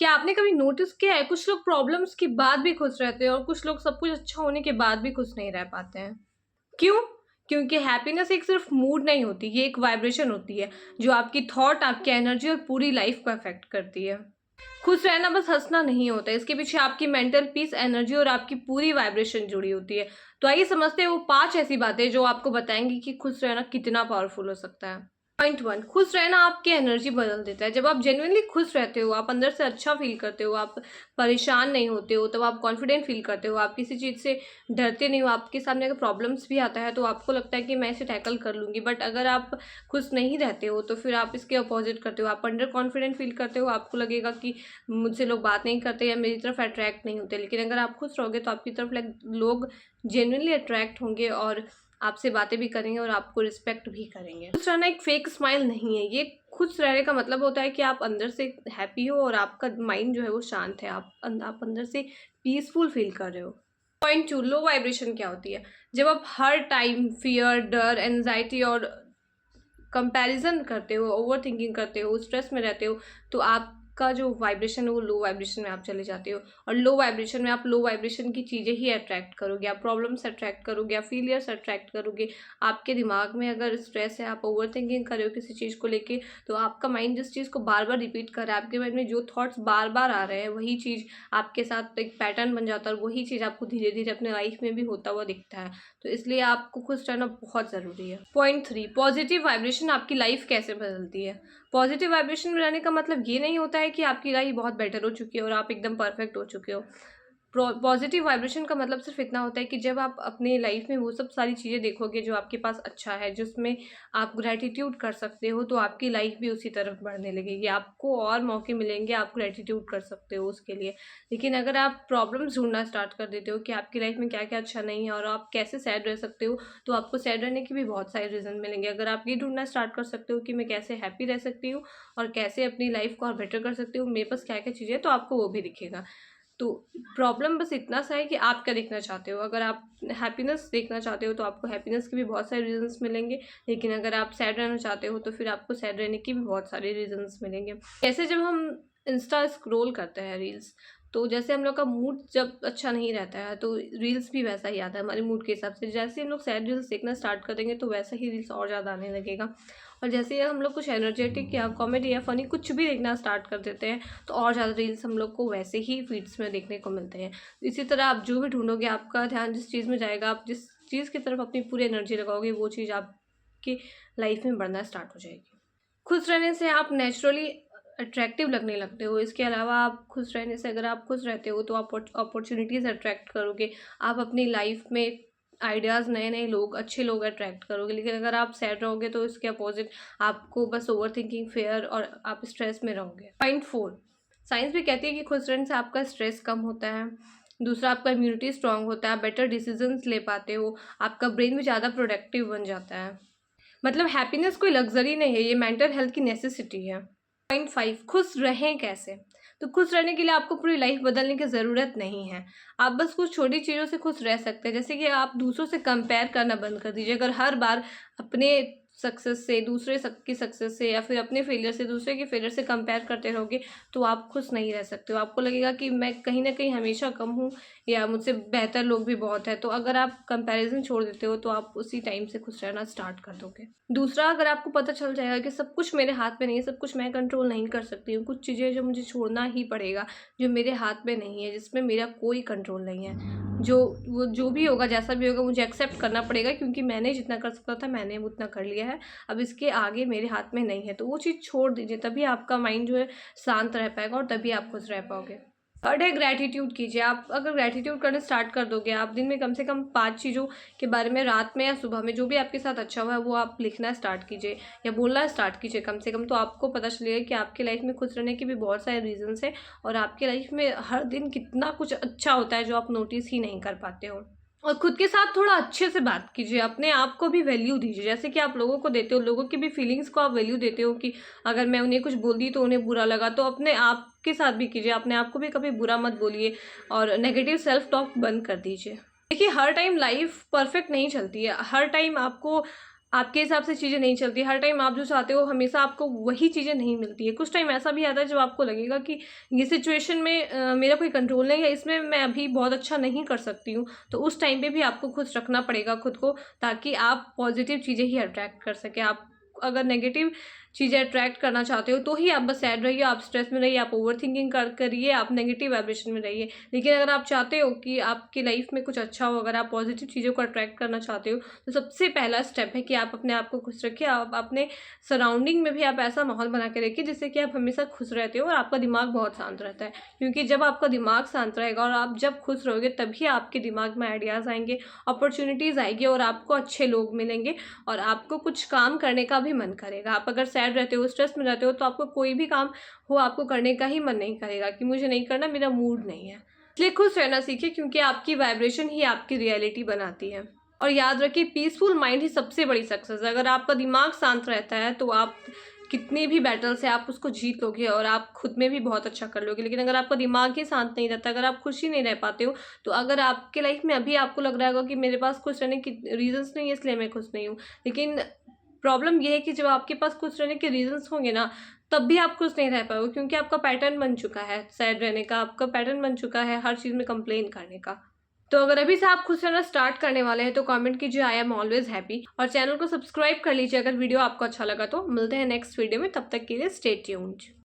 क्या आपने कभी नोटिस किया है कुछ लोग प्रॉब्लम्स के बाद भी खुश रहते हैं और कुछ लोग सब कुछ अच्छा होने के बाद भी खुश नहीं रह पाते हैं? क्यों? क्योंकि हैप्पीनेस एक सिर्फ मूड नहीं होती, ये एक वाइब्रेशन होती है जो आपकी थॉट, आपकी एनर्जी और पूरी लाइफ को अफेक्ट करती है। खुश रहना बस हँसना नहीं होता, इसके पीछे आपकी मेंटल पीस, एनर्जी और आपकी पूरी वाइब्रेशन जुड़ी होती है। तो आइए समझते हैं वो 5 ऐसी बातें जो आपको बताएँगी कि खुश रहना कितना पावरफुल हो सकता है। पॉइंट 1, खुश रहना आपकी एनर्जी बदल देता है। जब आप जेन्युइनली खुश रहते हो, आप अंदर से अच्छा फ़ील करते हो, आप परेशान नहीं होते हो, तब आप कॉन्फिडेंट फ़ील करते हो, आप किसी चीज़ से डरते नहीं हो। आपके सामने अगर प्रॉब्लम्स भी आता है, तो आपको लगता है कि मैं इसे टैकल कर लूँगी। बट अगर आप खुश नहीं रहते हो, तो फिर आप इसके अपोज़िट करते हो। आप अंडर कॉन्फिडेंट फ़ील करते हो, आपको लगेगा कि मुझसे लोग बात नहीं करते या मेरी तरफ अट्रैक्ट नहीं होते। लेकिन अगर आप खुश रहोगे, तो आपकी तरफ लोग जेन्युइनली अट्रैक्ट होंगे और आपसे बातें भी करेंगे और आपको रिस्पेक्ट भी करेंगे। खुश रहना एक फेक स्माइल नहीं है, ये खुश रहने का मतलब होता है कि आप अंदर से हैप्पी हो और आपका माइंड जो है वो शांत है, आप अंदर से पीसफुल फील कर रहे हो। पॉइंट 2, लो वाइब्रेशन क्या होती है? जब आप हर टाइम फियर, डर, एंजाइटी और कंपैरिजन करते हो, ओवर थिंकिंग करते हो, स्ट्रेस में रहते हो, तो आपका जो वाइब्रेशन है वो लो वाइब्रेशन में आप चले जाते हो। और लो वाइब्रेशन में आप लो वाइब्रेशन की चीज़ें ही अट्रैक्ट करोगे, आप प्रॉब्लम्स अट्रैक्ट करोगे, आप फेलियर्स अट्रैक्ट करोगे। आपके दिमाग में अगर स्ट्रेस है, आप ओवर थिंकिंग कर रहे हो किसी चीज़ को लेके, तो आपका माइंड जिस चीज़ को बार बार रिपीट कर रहा है, आपके माइंड में जो थॉट्स बार बार आ रहे हैं, वही चीज़ आपके साथ एक पैटर्न बन जाता है और वही चीज़ आपको धीरे धीरे अपने लाइफ में भी होता हुआ दिखता है। तो इसलिए आपको खुश रहना बहुत ज़रूरी है। पॉइंट 3, पॉजिटिव वाइब्रेशन आपकी लाइफ कैसे बदलती है? पॉजिटिव वाइब्रेशन में रहने का मतलब ये नहीं होता है कि आपकी लाइफ बहुत बेटर हो चुकी है और आप एकदम परफेक्ट हो चुके हो। पॉजिटिव वाइब्रेशन का मतलब सिर्फ इतना होता है कि जब आप अपने लाइफ में वो सब सारी चीज़ें देखोगे जो आपके पास अच्छा है, जिसमें आप ग्रैटिट्यूड कर सकते हो, तो आपकी लाइफ भी उसी तरफ बढ़ने लगेगी। आपको और मौके मिलेंगे, आप ग्रैटिट्यूड कर सकते हो उसके लिए। लेकिन अगर आप प्रॉब्लम्स ढूंढना स्टार्ट कर देते हो कि आपकी लाइफ में क्या क्या अच्छा नहीं है और आप कैसे सैड रह सकते हो, तो आपको सैड रहने के भी बहुत सारे रीज़न मिलेंगे। अगर आप ये ढूंढना स्टार्ट कर सकते हो कि मैं कैसे हैप्पी रह सकती हूँ और कैसे अपनी लाइफ को और बेटर कर सकती हूँ, मेरे पास क्या क्या चीज़ें हैं, तो आपको वो भी दिखेगा। तो प्रॉब्लम बस इतना सा है कि आप क्या देखना चाहते हो। अगर आप हैप्पीनेस देखना चाहते हो, तो आपको हैप्पीनेस के भी बहुत सारे रीज़न्स मिलेंगे। लेकिन अगर आप सैड रहना चाहते हो, तो फिर आपको सैड रहने के भी बहुत सारे रीज़न्स मिलेंगे। जैसे जब हम इंस्टा स्क्रॉल करते हैं रील्स, तो जैसे हम लोग का मूड जब अच्छा नहीं रहता है, तो रील्स भी वैसा ही आता है हमारे मूड के हिसाब से। जैसे हम लोग सैड रील्स देखना स्टार्ट कर देंगे, तो वैसा ही रील्स और ज़्यादा आने लगेगा। और जैसे ही हम लोग कुछ एनर्जेटिक या कॉमेडी या फ़नी कुछ भी देखना स्टार्ट कर देते हैं, तो और ज़्यादा रील्स हम लोग को वैसे ही फीड्स में देखने को मिलते हैं। इसी तरह आप जो भी ढूँढोगे, आपका ध्यान जिस चीज़ में जाएगा, आप जिस चीज़ की तरफ अपनी पूरी एनर्जी लगाओगे, वो चीज़ आपकी लाइफ में बढ़ना स्टार्ट हो जाएगी। खुश रहने से आप नेचुरली अट्रैक्टिव लगने लगते हो। इसके अलावा आप खुश रहने से, अगर आप खुश रहते हो, तो आप अपॉर्चुनिटीज़ अट्रैक्ट करोगे। आप अपनी लाइफ में आइडियाज़, नए-नए लोग, अच्छे लोग अट्रैक्ट करोगे। लेकिन अगर आप सैड रहोगे, तो इसके अपोज़िट आपको बस ओवरथिंकिंग, फ़ियर और आप स्ट्रेस में रहोगे। पॉइंट 4, साइंस भी कहती है कि खुश रहने से आपका स्ट्रेस कम होता है। दूसरा, आपका इम्यूनिटी स्ट्रॉन्ग होता है, आप बेटर डिसीजंस ले पाते हो, आपका ब्रेन भी ज़्यादा प्रोडक्टिव बन जाता है। मतलब हैप्पीनेस कोई लग्ज़री नहीं है, ये मेंटल हेल्थ की नेसेसिटी है। पॉइंट 5, खुश रहें कैसे? तो खुश रहने के लिए आपको पूरी लाइफ बदलने की ज़रूरत नहीं है। आप बस कुछ छोटी चीज़ों से खुश रह सकते हैं। जैसे कि आप दूसरों से कंपेयर करना बंद कर दीजिए। अगर हर बार अपने सक्सेस से, दूसरे की सक्सेस से, या फिर अपने फेलियर से दूसरे के फेलियर से कंपेयर करते रहोगे, तो आप खुश नहीं रह सकते हो। आपको लगेगा कि मैं कहीं न कहीं हमेशा कम हूँ या मुझसे बेहतर लोग भी बहुत हैं। तो अगर आप कंपैरिज़न छोड़ देते हो, तो आप उसी टाइम से खुश रहना स्टार्ट कर दोगे। दूसरा, अगर आपको पता चल जाएगा कि सब कुछ मेरे हाथ में नहीं है, सब कुछ मैं कंट्रोल नहीं कर सकती हूँ, कुछ चीज़ें जो मुझे छोड़ना ही पड़ेगा, जो मेरे हाथ में नहीं है, जिसमें मेरा कोई कंट्रोल नहीं है। वो जो भी होगा, जैसा भी होगा, मुझे एक्सेप्ट करना पड़ेगा, क्योंकि मैंने जितना कर सकता था, मैंने उतना कर लिया है। अब इसके आगे मेरे हाथ में नहीं है, तो वो चीज़ छोड़ दीजिए, तभी आपका माइंड जो है शांत रह पाएगा और तभी आप खुश रह पाओगे। थर्ड है, ग्रैटिट्यूड कीजिए। आप अगर ग्रैटिट्यूड करना स्टार्ट कर दोगे, आप दिन में कम से कम 5 चीज़ों के बारे में, रात में या सुबह में जो भी आपके साथ अच्छा हुआ है, वो आप लिखना स्टार्ट कीजिए या बोलना स्टार्ट कीजिए कम से कम। तो आपको पता चलेगा कि आपकी लाइफ में खुश रहने के भी बहुत सारे रीज़न्स हैं और आपकी लाइफ में हर दिन कितना कुछ अच्छा होता है जो आप नोटिस ही नहीं कर पाते हो। और खुद के साथ थोड़ा अच्छे से बात कीजिए, अपने आप को भी वैल्यू दीजिए। जैसे कि आप लोगों को देते हो, लोगों की भी फीलिंग्स को आप वैल्यू देते हो कि अगर मैं उन्हें कुछ बोल दी तो उन्हें बुरा लगा, तो अपने आप के साथ भी कीजिए। अपने आप को भी कभी बुरा मत बोलिए और नेगेटिव सेल्फ टॉक बंद कर दीजिए। देखिए, हर टाइम लाइफ परफेक्ट नहीं चलती है। हर टाइम आपको आपके हिसाब से चीज़ें नहीं चलती, हर टाइम आप जो चाहते हो हमेशा आपको वही चीज़ें नहीं मिलती है। कुछ टाइम ऐसा भी आता है जब आपको लगेगा कि ये सिचुएशन में मेरा कोई कंट्रोल नहीं है, इसमें मैं अभी बहुत अच्छा नहीं कर सकती हूँ। तो उस टाइम पे भी आपको खुश रखना पड़ेगा खुद को, ताकि आप पॉजिटिव चीज़ें ही अट्रैक्ट कर सकें। आप अगर नेगेटिव चीज़ें अट्रैक्ट करना चाहते हो तो ही आप बस सैड रहिए, आप स्ट्रेस में रहिए, आप ओवरथिंकिंग करिए, आप नेगेटिव वाइब्रेशन में रहिए। लेकिन अगर आप चाहते हो कि आपकी लाइफ में कुछ अच्छा हो, अगर आप पॉजिटिव चीज़ों को अट्रैक्ट करना चाहते हो, तो सबसे पहला स्टेप है कि आप अपने आप को खुश रखिए। आप अपने सराउंडिंग में भी आप ऐसा माहौल बना के रखिए जिससे कि आप हमेशा खुश रहते हो और आपका दिमाग बहुत शांत रहता है। क्योंकि जब आपका दिमाग शांत रहेगा और आप जब खुश रहोगे, तभी आपके दिमाग में आइडियाज़ आएंगे, अपॉर्चुनिटीज़ आएगी और आपको अच्छे लोग मिलेंगे और आपको कुछ काम करने का भी मन करेगा। आप अगर सैड रहते हो, स्ट्रेस में रहते हो, तो आपको कोई भी काम हो आपको करने का ही मन नहीं करेगा कि मुझे नहीं करना, मेरा मूड नहीं है। इसलिए खुश रहना सीखिए, क्योंकि आपकी वाइब्रेशन ही आपकी रियलिटी बनाती है। और याद रखिए, पीसफुल माइंड ही सबसे बड़ी सक्सेस है। अगर आपका दिमाग शांत रहता है तो आप कितनी भी बैटल्स है आप उसको जीत लोगे और आप खुद में भी बहुत अच्छा कर लोगे। लेकिन अगर आपका दिमाग ही शांत नहीं रहता, अगर आप खुश ही नहीं रह पाते हो, तो अगर आपके लाइफ में अभी आपको लग रहा होगा कि मेरे पास खुश रहने की रीजंस नहीं है इसलिए मैं खुश नहीं हूँ, लेकिन प्रॉब्लम ये है कि जब आपके पास खुश रहने के रीजंस होंगे ना, तब भी आप खुश नहीं रह पाओगे, क्योंकि आपका पैटर्न बन चुका है सैड रहने का, आपका पैटर्न बन चुका है हर चीज़ में कंप्लेन करने का। तो अगर अभी से आप खुश रहना स्टार्ट करने वाले हैं तो कमेंट कीजिए आई एम ऑलवेज हैप्पी, और चैनल को सब्सक्राइब कर लीजिए अगर वीडियो आपको अच्छा लगा तो। मिलते हैं नेक्स्ट वीडियो में, तब तक के लिए स्टे ट्यून्ड।